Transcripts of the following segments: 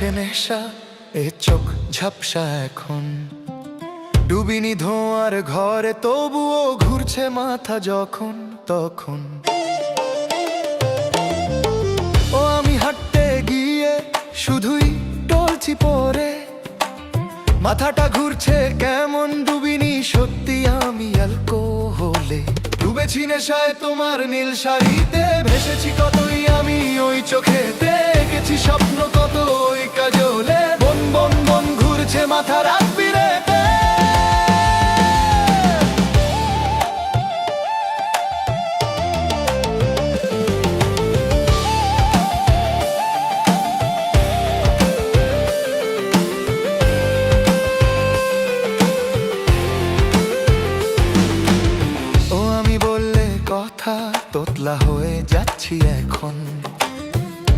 আছে নেশা, এ চোখ ঝাপসা এখন। ডুবিনি ধোঁয়ার ঘরে তবুও ঘুরছে মাথা যখন তখন। ও আমি হাঁটতে গিয়ে শুধুই টলছি পরে, মাথাটা ঘুরছে কেমন। ডুবিনি সত্যি আমি অ্যালকোহলে, ডুবেছি নেশায় তোমার নীল শাড়িতে। ভেসেছি কতই আমি ওই চোখেতে, এঁকেছি স্বপ্ন কত ওই কাজলে। বন বন বন ঘুরছে মাথা রাত বিরেতে। তোতলা হয়ে যাচ্ছি এখন,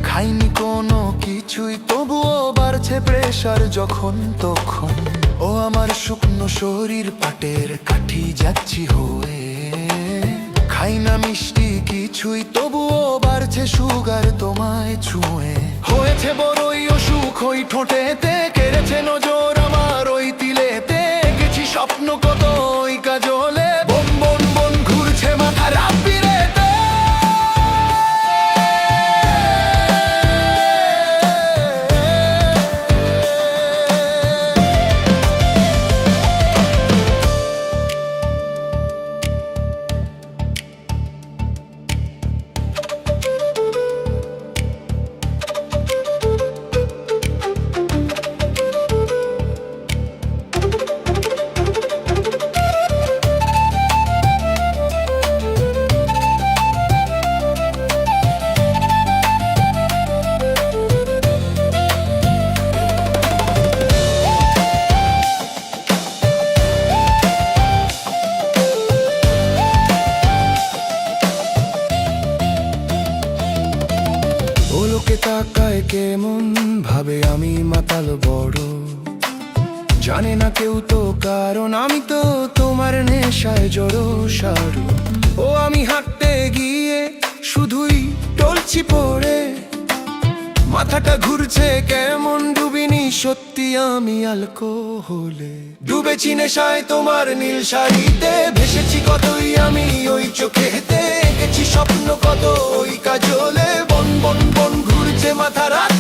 খাইনি কোনো কিছুই তবুও বাড়ছে প্রেশার যখন তখন। ও আমার শুকনো শরীর পাটের কাঠি যাচ্ছি হয়ে, খাই না মিষ্টি কিছুই তবুও বাড়ছে সুগার তোমায় ছুঁয়ে। হয়েছে বড়ই অসুখ ওই ঠোঁটেতে, কেড়েছে নজর আমার ওই তিলেতে। গেছি স্বপ্ন কত ওই কাজলে, বন বন বন ঘুরছে মাথা রাত বিরেতে। লোকে তাকায় কেমন ভাবে আমি মাতাল বড়, জানে না কেউ তো কারণ আমি তো তোমার নেশায় জড়ো সারু। ও আমি হাঁটতে গিয়ে শুধুই টলছি পড়ে, মাথাটা ঘুরছে কেমন। ডুবিনি সত্যি আমি অ্যালকোহলে, ডুবেছি নেশায় তোমার নীল শাড়িতে। ভেসেছি কতই আমি ওই চোখেতে, এঁকেছি স্বপ্ন কত ওই কাজলে। বন বন বন ঘুরছে মাথা রাত